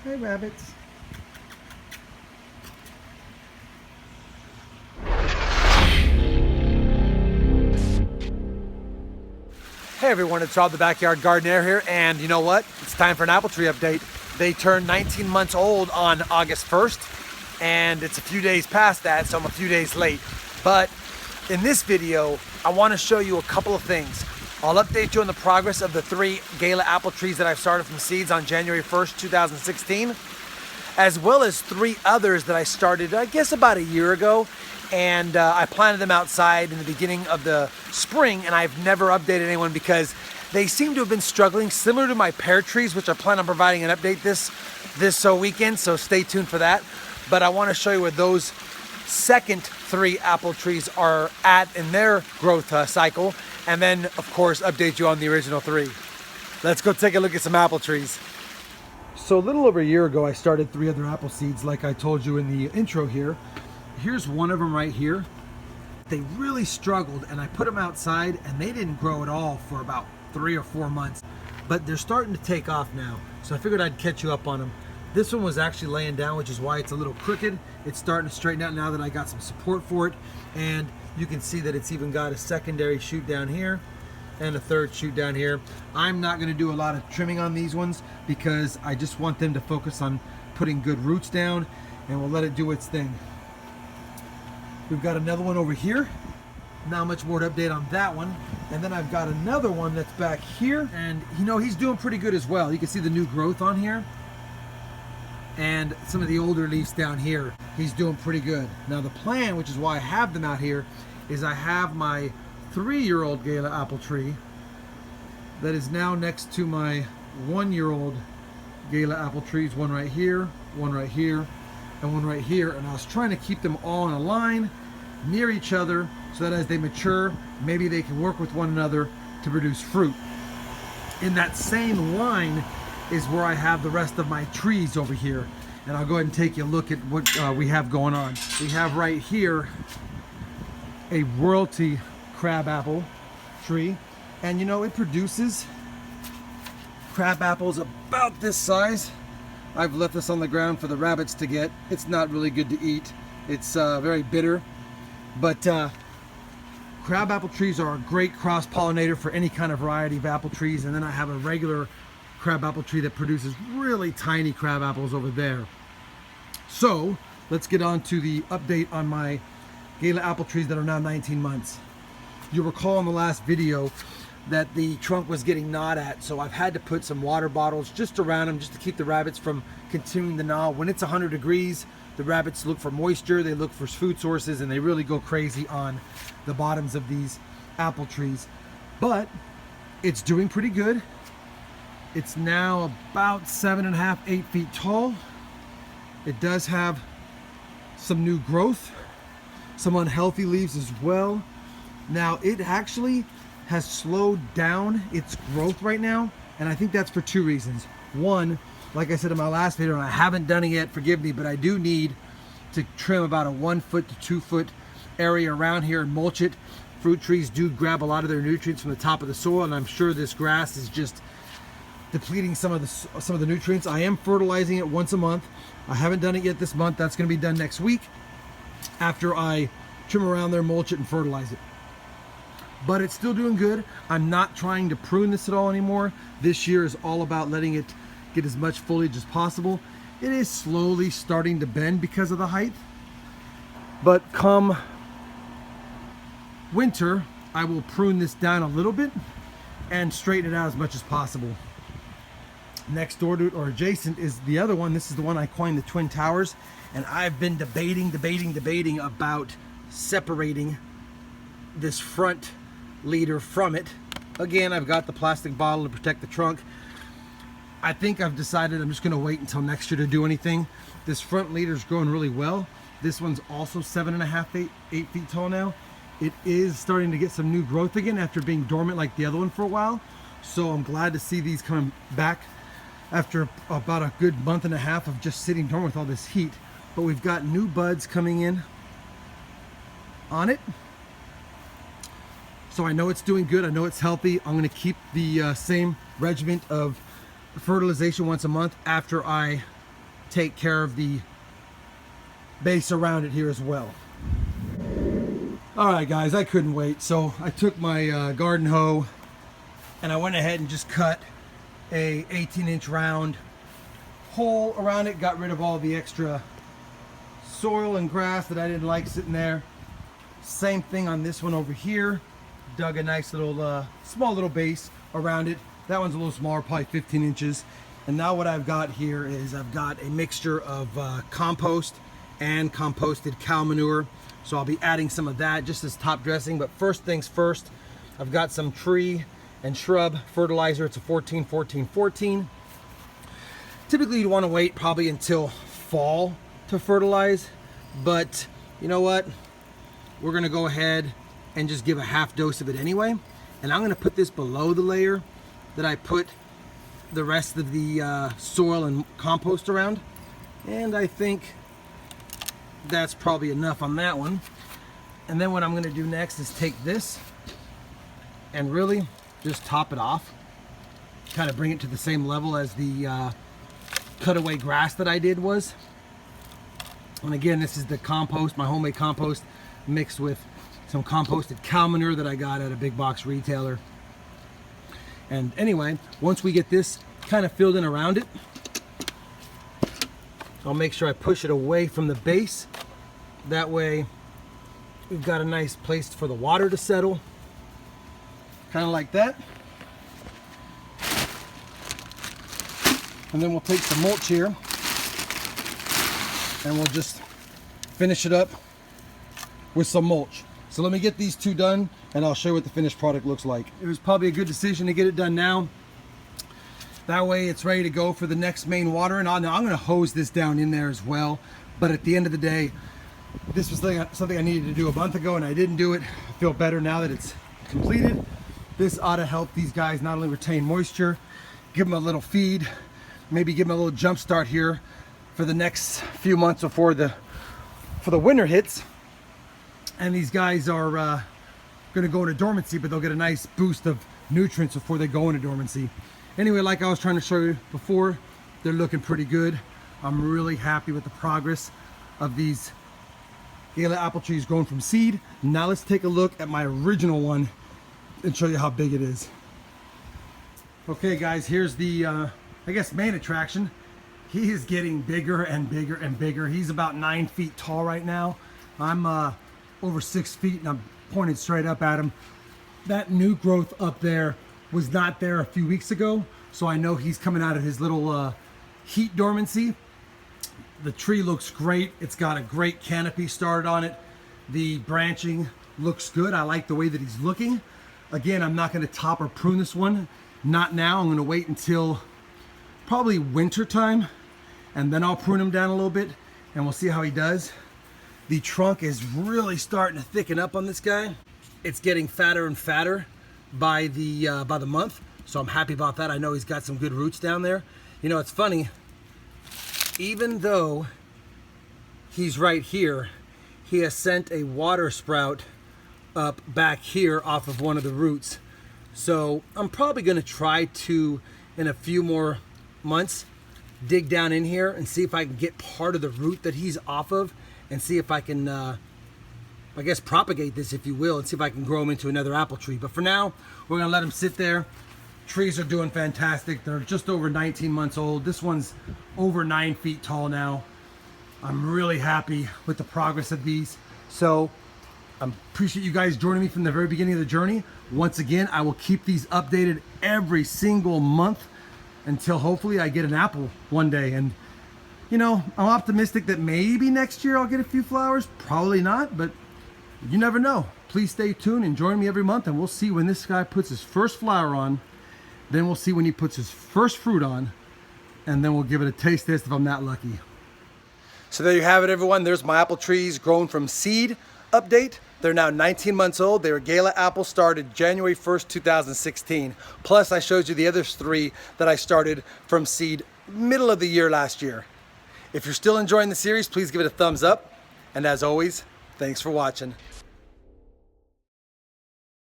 Hey, rabbits. Hey everyone, it's Rob the Backyard Gardener here, and you know what? It's time for an apple tree update. They turned 19 months old on August 1st, and it's a few days past that, so I'm a few days late. But in this video, I want to show you a couple of things. I'll update you on the progress of the 3 Gala apple trees that I've started from seeds on January 1st, 2016, as well as 3 others that I started, I guess, about a year ago. And I planted them outside in the beginning of the spring, and I've never updated anyone because they seem to have been struggling, similar to my pear trees, which I plan on providing an update this weekend, so stay tuned for that. But I want to show you where those second 3 apple trees are at in their growth cycle, and then, of course, update you on the original 3. Let's go take a look at some apple trees. So a little over a year ago, I started 3 other apple seeds, like I told you in the intro here. Here's one of them right here. They really struggled, and I put them outside and they didn't grow at all for about 3 or 4 months, but they're starting to take off now. So I figured I'd catch you up on them. This one was actually laying down, which is why it's a little crooked. It's starting to straighten out now that I got some support for it. And you can see that it's even got a secondary shoot down here and a third shoot down here. I'm not gonna do a lot of trimming on these ones because I just want them to focus on putting good roots down, and we'll let it do its thing. We've got another one over here. Not much more to update on that one. And then I've got another one that's back here, and you know, he's doing pretty good as well. You can see the new growth on here and some of the older leaves down here. He's doing pretty good. Now the plan, which is why I have them out here, is I have my 3-year-old Gala apple tree that is now next to my 1-year-old Gala apple trees. One right here, one right here, and one right here. And I was trying to keep them all in a line near each other so that as they mature, maybe they can work with one another to produce fruit. In that same line is where I have the rest of my trees over here, and I'll go ahead and take you a look at what we have going on. We have right here a royalty crab apple tree, and you know, it produces crab apples about this size. I've left this on the ground for the rabbits to get. It's not really good to eat. It's very bitter, but crab apple trees are a great cross-pollinator for any kind of variety of apple trees. And then I have a regular crab apple tree that produces really tiny crab apples over there. So let's get on to the update on my Gala apple trees that are now 19 months. You'll recall in the last video that the trunk was getting gnawed at, so I've had to put some water bottles just around them just to keep the rabbits from continuing to gnaw. When it's 100 degrees, the rabbits look for moisture, they look for food sources, and they really go crazy on the bottoms of these apple trees. But it's doing pretty good. It's now about 7.5, 8 feet tall. It does have some new growth, some unhealthy leaves as well. Now it actually has slowed down its growth right now, and I think that's for 2 reasons. One, like I said in my last video, and I haven't done it yet, forgive me, but I do need to trim about a 1 foot to 2 foot area around here and mulch it. Fruit trees do grab a lot of their nutrients from the top of the soil, and I'm sure this grass is just depleting some of the nutrients. I am fertilizing it once a month. I haven't done it yet this month. That's going to be done next week after I trim around there, mulch it, and fertilize it. But it's still doing good. I'm not trying to prune this at all anymore. This year is all about letting it get as much foliage as possible. It is slowly starting to bend because of the height, but come winter, I will prune this down a little bit and straighten it out as much as possible. Next door to it, or adjacent, is the other one. This is the one I coined the Twin Towers, and I've been debating about separating this front leader from it. Again, I've got the plastic bottle to protect the trunk. I think I've decided I'm just going to wait until next year to do anything. This front leader is growing really well. This one's also 7.5, 8 feet tall now. It is starting to get some new growth again after being dormant like the other one for a while. So I'm glad to see these coming back after about a good month and a half of just sitting dormant with all this heat. But we've got new buds coming in on it. So I know it's doing good. I know it's healthy. I'm going to keep the same regimen of fertilization once a month after I take care of the base around it here as well. All right, guys, I couldn't wait. So I took my garden hoe and I went ahead and just cut a 18-inch round hole around it, got rid of all the extra soil and grass that I didn't like sitting there. Same thing on this one over here. Dug a nice little, small little base around it. That one's a little smaller, probably 15 inches. And now what I've got here is I've got a mixture of compost and composted cow manure. So I'll be adding some of that just as top dressing. But first things first, I've got some tree and shrub fertilizer. It's a 14-14-14. Typically you'd want to wait probably until fall to fertilize, but you know what? We're gonna go ahead and just give a half dose of it anyway. And I'm gonna put this below the layer that I put the rest of the soil and compost around. And I think that's probably enough on that one. And then what I'm gonna do next is take this and really just top it off. Kind of bring it to the same level as the cutaway grass that I did was. And again, this is the compost, my homemade compost, mixed with some composted cow manure that I got at a big box retailer. And anyway, once we get this kind of filled in around it, I'll make sure I push it away from the base. That way we've got a nice place for the water to settle. Kind of like that. And then we'll take some mulch here and we'll just finish it up with some mulch. So let me get these two done and I'll show you what the finished product looks like. It was probably a good decision to get it done now. That way it's ready to go for the next main watering. Now I'm gonna hose this down in there as well. But at the end of the day, this was something I needed to do a month ago and I didn't do it. I feel better now that it's completed. This ought to help these guys not only retain moisture, give them a little feed, maybe give them a little jump start here for the next few months before the winter hits. And these guys are gonna go into dormancy, but they'll get a nice boost of nutrients before they go into dormancy. Anyway, like I was trying to show you before, they're looking pretty good. I'm really happy with the progress of these Gala apple trees grown from seed. Now let's take a look at my original one and show you how big it is. Okay guys, here's the I guess main attraction. He is getting bigger and bigger and bigger. He's about 9 feet tall right now. I'm over 6 feet and I'm pointed straight up at him. That new growth up there was not there a few weeks ago, so I know he's coming out of his little heat dormancy. The tree looks great. It's got a great canopy started on it. The branching looks good. I like the way that he's looking. Again, I'm not going to top or prune this one. Not now. I'm going to wait until probably winter time, and then I'll prune him down a little bit and we'll see how he does. The trunk is really starting to thicken up on this guy. It's getting fatter and fatter by the month, so I'm happy about that. I know he's got some good roots down there. You know, it's funny, even though he's right here, he has sent a water sprout up back here off of one of the roots. So I'm probably going to try to, in a few more months, dig down in here and see if I can get part of the root that he's off of and see if I can I guess propagate this, if you will, and see if I can grow him into another apple tree. But for now, we're gonna let him sit there. Trees are doing fantastic. They're just over 19 months old. This one's over 9 feet tall now. I'm really happy with the progress of these. So I appreciate you guys joining me from the very beginning of the journey. Once again, I will keep these updated every single month until hopefully I get an apple one day. And you know, I'm optimistic that maybe next year I'll get a few flowers. Probably not, but you never know. Please stay tuned and join me every month, and we'll see when this guy puts his first flower on. Then we'll see when he puts his first fruit on, and then we'll give it a taste test if I'm that lucky. So there you have it, everyone. There's my apple trees grown from seed update. They're now 19 months old. They were Gala Apples, started January 1st, 2016. Plus, I showed you the other 3 that I started from seed middle of the year last year. If you're still enjoying the series, please give it a thumbs up. And as always, thanks for watching.